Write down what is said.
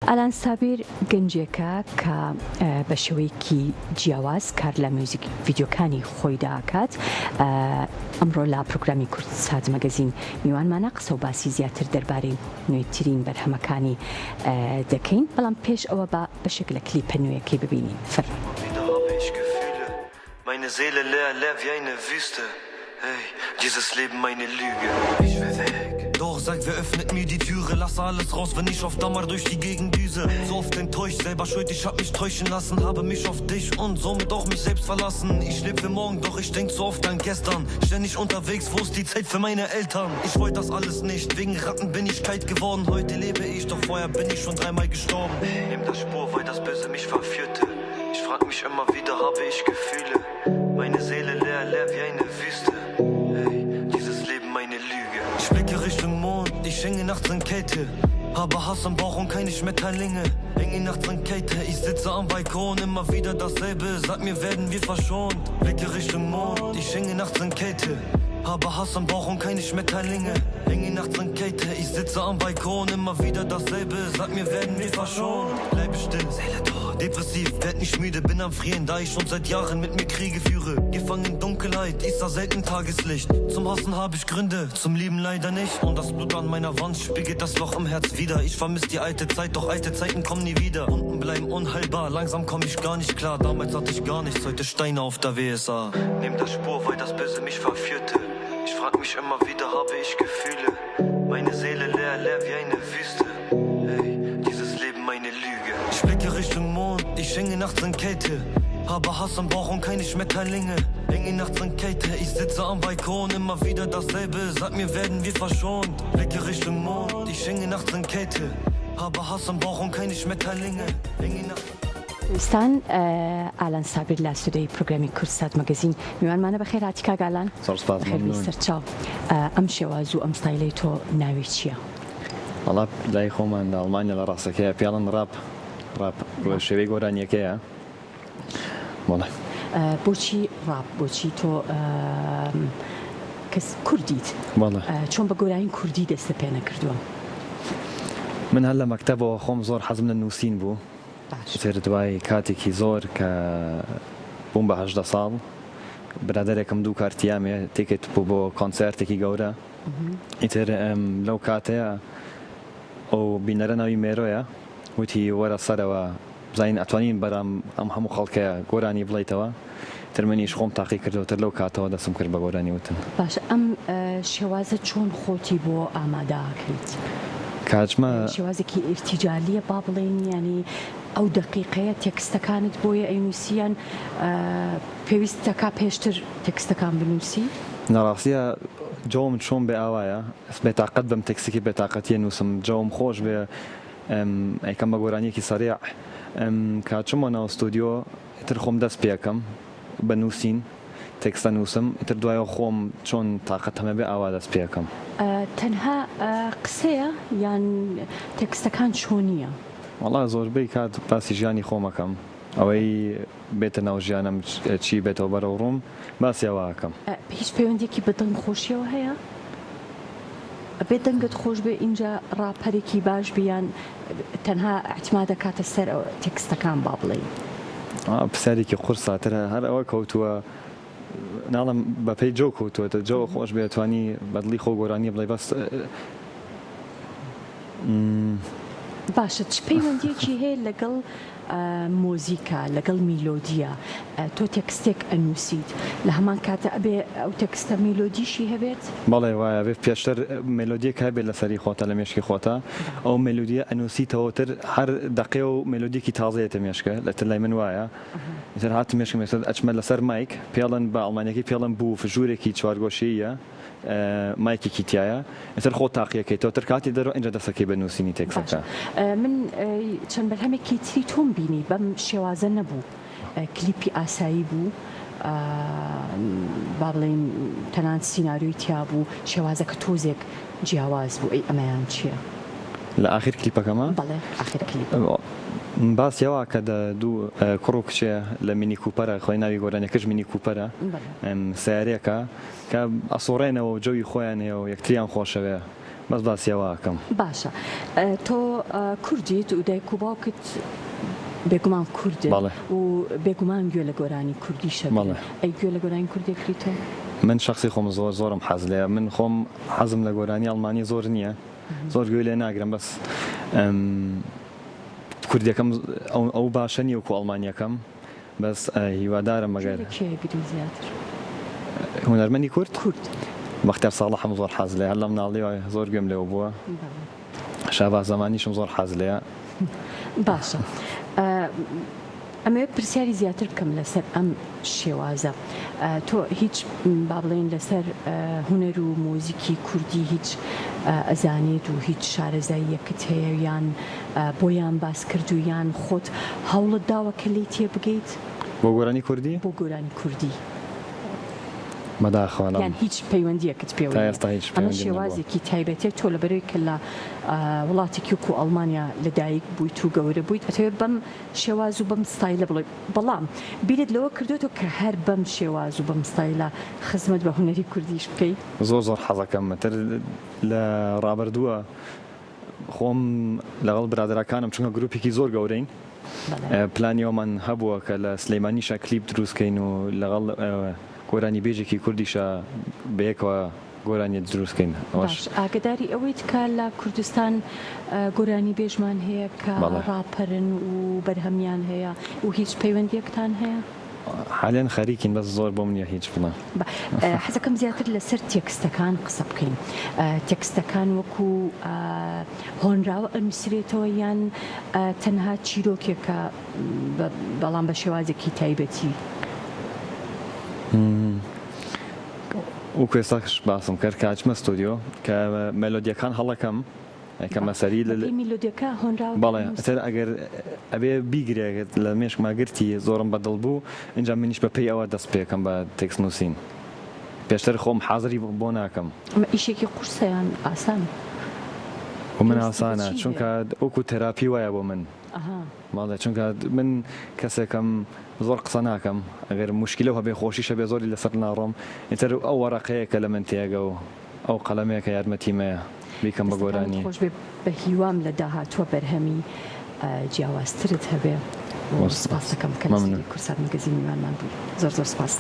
ئالان سابیر گەنجێکە کە بە شێوەیەکی جیاواز کار لە میوزیک ڤیدیۆکانی خۆی داکات. ئەمڕۆ لا پرۆگرامی کورتسات مەگەزین میوانمانە قسە و باسی زیاتر دەربارەی نوێترین بەرهەمەکانی دەکەین، بەڵام پێش ئەوە بە بەشێک لە کلیپە نوێیەکەی ببینین. Meine Seele leer, leer wie eine Wüste. Hey, dieses Leben meine Lüge. Ich will weg. Doch sag, wer öffnet mir die Türe? Lass alles raus, wenn ich auf Dammer durch die Gegend düse. So oft enttäuscht, selber schuld, ich hab mich täuschen lassen. Habe mich auf dich und somit auch mich selbst verlassen. Ich lebe für morgen, doch ich denk so oft an gestern. Ständig unterwegs, wo ist die Zeit für meine Eltern? Ich wollte das alles nicht, wegen Ratten bin ich kalt geworden. Heute lebe ich, doch vorher bin ich schon 3-mal gestorben. Nimm das Spur, weil das Böse mich verführte. Ich frag mich immer wieder, habe ich Gefühle? Meine Seele leer, leer wie eine Wüste. Hey, dieses Leben meine Lüge. Ich blicke Richtung Mond, ich hänge nachts in Kälte. Habe Hass am Bauch und keine Schmetterlinge. Hänge nachts in Kälte, ich sitze am Balkon. Immer wieder dasselbe, sag mir, werden wir verschont. Blicke Richtung Mond, ich hänge nachts in Kälte. Habe Hass am Bauch und keine Schmetterlinge. Hänge nachts in Kälte, ich sitze am Balkon. Immer wieder dasselbe, sag mir, werden wir verschont. Bleibe still, Seele tot. Depressiv, werd nicht müde, bin am Frieren, da ich schon seit Jahren mit mir Kriege führe. Gefangen in Dunkelheit, ich sah selten Tageslicht. Zum Hassen habe ich Gründe, zum Lieben leider nicht. Und das Blut an meiner Wand spiegelt das Loch im Herz wieder. Ich vermiss die alte Zeit, doch alte Zeiten kommen nie wieder. Wunden bleiben unheilbar, langsam komm ich gar nicht klar. Damals hatte ich gar nichts, heute Steine auf der WSA. Nimm das Spur, weil das Böse mich verführte. Ich frag mich immer wieder, habe ich Gefühle? Meine Seele leer, leer wie eine Wüste. Hey, dieses Leben meine Lüge. Ich blicke Richtung Mond, ich hänge nachts in Kälte. Habe Hass am Bauch und keine Schmetterlinge. Hänge nachts in Kälte, ich sitze am Balkon. Immer wieder dasselbe, sag mir, werden wir verschont. Blicke Richtung Mond, ich hänge nachts in Kälte. Habe Hass am Bauch und keine Schmetterlinge. Hänge nachts دوستان ئالان سابیر لە سودەی پرۆگرامی کورتسات مەگەزین میوانمانە بەخێر هاتی کاک ئالان. ممنون. سەرچاو ئەم شێواز و ئەم ستایلەی تۆ ناوی چییە؟ وەڵا لای خۆمان لە ئەڵمانیا لە ڕاستەکەیە پێڵن ڕاپ شێوەی گۆرانیەکەیە. وەڵا بۆچی ڕاپ، بۆچی تۆ کەس کوردیت؟ وەڵا چۆن بە گۆرانی کوردی دەستە پێ نەکردووە؟ من هەر لە مەکتەبەوە خۆم زۆر حەزم لە نووسین بوو. تر دوای کاتێکی زۆر کە بووم بە 18 ساڵ برادەرێکم دوو کارتیامێ تێکێت بوو بۆ کۆنسەرتێکی گەورە. ئیتر لەو کاتەیە ئەو بینەرە ناوی مێرۆیە وتی وەرە سەرەوە بزانین ئەتوانین بەرام ئەم هەموو خەڵکەیە گۆرانی بڵیتەوە. تر منیش خۆم تاقی کردەوەتر لەو کاتەوە دەسم کرد بە گۆرانی وتن. باشە ئەم شێوازە چۆن خۆتی بۆ ئامادەکەیت؟ کاتژمە شێوازێکی ئیرتیجالیە با بڵێن، ینی ئەو دقیقەیە تێکستەکانت بۆیە ئەینووسیان پێویستەکە پێشتر تێکستەکان بنووسی؟ نەڕاستیە جۆم چۆن بێ ئاوایە بێتاقەت بەم تێکسێکی بێتاقەتیە نووسم، جۆم خۆش بێ ئەیکەم بە گۆرانیەکی سەریع. کاتچمەوە ناو ستودیۆ تر خۆم دەست پێەکەم بە نووسین تێکستە نووسم، تر دوایە خۆم چۆن تاقەت هەمە بێ ئاوا دەست پێەکەم. تەنها قسەیە یان تێکستەکان چۆنیە؟ وەڵا زۆربەی کات باسی ژیانی خۆمەکەم، ئەوەی بێتە ناو ژیانم چی بێتەوە بەرەو ڕووم باسی ئەوەکەم. هیچ پەیوەندێکی بە دڵ خۆشیەوە هەیە؟ بێ دەنگت خۆش بێ اینجا ڕاپەرێکی باش بیان تەنها احتیما دەکاتە سەر تێکستەکان با بڵێ؟ پرسیارێکی قورساترە هەر ئەوە کەوتووە ناڵم بەپێی جۆ کەوتووەتە جۆ خۆش بێتوانی بەدڵی خۆ گۆرانی بڵێ بەس. باشە چ پەیوەندێکی هەیە لەگەڵ مۆزیکا، لەگەڵ میلۆدیە؟ تۆ تێکستێک ئەنووسیت لە هەمان کاتە ئەبێ ئەو تێکستە میلۆدیشی هەبێت؟ بەڵێ وایە بێ پێشتر مێلۆدیەک هەبێت لەسەری خۆتە لە مێشکی خۆتە، ئەو مێلۆدیە ئەنووسیتەوەتر هەر دەقێ و مێلۆدیەکی تازەیەتە مێشکە لەتر لای من وایە. ئیتر هات مێشکم ێستا ئەچمە لەسەر مایک پێڵن بە ئەڵمانیەکەی پێڵم بوو فژوورێکی چوارگۆشەیە مایکێکی تایە، ئێتر خۆ تاقیەکەیتەوە تر کاتی دەرەوە ئینجا دەسەکەی بە نووسینی تێکستەکە. من چەند بەرهەمێکی تری تۆم بینی بەم شێوازە نەبوو، کلیپی ئاسایی بوو، با بڵێن تەنانەت سیناریۆی تیا بوو، شێوازەکە تۆزێک جیاواز بوو. ئەی ئەمەیان چییە؟ لە ئاخر کلیپەکەمە؟ بەڵێ ئاخر کلیپ باسیەوە کە دوو کوڕ و کچێ لە مینی کوپەرە، خۆی ناوی گۆرانیەکەش مینی کوپەرە، سیارەیەکە کە ئەسۆڕێنەوە و جەوی خۆیان هەیە و یەکتریان خۆشەوێ بەس باسیەوەکەم باشە تۆ کوردیت و دایک و باوکت بێگومان کوردت بەڵێ. و بێگومان گوێ لە گۆرانی کوردی شەبێ بەڵێ. ئەی گوێ لە گۆرانی کوردێکریتەوە من شخصی خۆم زۆرم حەز لێ من خۆم حەزم لە گۆرانی ئەڵمانی زۆر نییە زۆر گوێ لێ ناگرم بەس کوردیەکەم ئەو باشە نیە وەکو ئەڵمانیەکەم بەس هیوادارم مەگەر کێگری زیاتر هونەرمەندی کورد کورد بەختیار ساڵح هەم زۆر حەز لێ هەر لەم ناڵیەوە زۆر گوێم لێەوە بووە شاباز زەمانیشم زۆر حەز لێە باشە ئەمە پرسیاری زیاتر بکەم لەسەر ئەم شێوازە تۆ هیچ با بڵێن لەسەر هونەر و مۆزیکی کوردی هیچ ئەزانێت و هیچ شارەزاییەکەت هەیە یان بۆیان باس کرد و یان خۆت هەوڵت داوە کە لی تێ بگەیت بۆ گۆرانی کوردی بۆ گۆرانی کوردی بەداخەوە یان هیچ پەیوەندیەکەت پێ تا ئێستا هیچ ئەمە شێوازێکی تایبەتێک تۆ لەبەرەوەی کە لە وڵاتێکی وەکو ئەڵمانیا لەدایک بوویت و گەورە بوویت ئەتەوێت بەم شێواز و بەم ستایلە بڵێ بەڵام بیرت لەوە کردوێتەوە کە هەر بەم شێواز و بەم ستایلە خزمەت بە هونەری کوردیش بکەیت زۆر حەزەکەم تر لە ڕابردووە خۆم لەگەڵ برادرەکانم چونکە گروپێکی زۆر گەورەین پلانیەوەمان هەبووە کە لە سلەیمانیشە کلیپ دروستکەین و لەگەڵ گۆرانی بێژێکی کوردیشە بەیەکەوە گۆرانی دروستکەین ئاگداری ئەوەیت کە لە کوردستان گۆرانی بێژمان هەیە کە ڕاپەرن و بەرهەمیان هەیە و هیچ پەیوەندیەکتان هەیە حالیان خەریکین بەس زۆر بۆم نییە هیچ بڵێ حەزەکەم زیاتر لەسەر تێکستەکان قسە بکەین تێکستەکان وەکو هۆنراوە ئەنووسرێتەوە یان تەنها چیرۆکێکە بەڵام بە شێوازێکی تایبەتی وەکو ئێستاش باسم کرد کە ئاچمە ستۆدیۆ کە مەلۆدیەکان هەڵەکەم کە مەسەری میلۆدیەکە هۆنراوە بەڵێ ئەتر ئەگەر ئەبێ بیگرێت لە مێشکماگرتی زۆرم بەدڵ بوو اینجا منیش بە پێی ئەوە دەست پێکەم بە تێکست نووسین پێشتر خۆم حازری بۆ ناکەم ئیشێکی قورسەیان ئاسان و من ئاسانە چونکە وەکو تەراپی وایە بۆ من ماڵێ چونکە من کەسێکم زۆر قسە ناکەم ئەگەر مشکلە هەبێ خۆشیشە بێ زۆری لەسەر ناڕۆم ئیتر ئەو وەرەقەیەکە لە من تێگە و ئەو قەڵەمەیەکە یارمەتیمەیە بیکەم بە گۆرانی خۆش بێ بە هیوام لە داهاتوە بەرهەمی جیاوازترت هەبێ سپاس دەکەم کە کورسات مەگەزین میوانمان بوو زۆر سپاس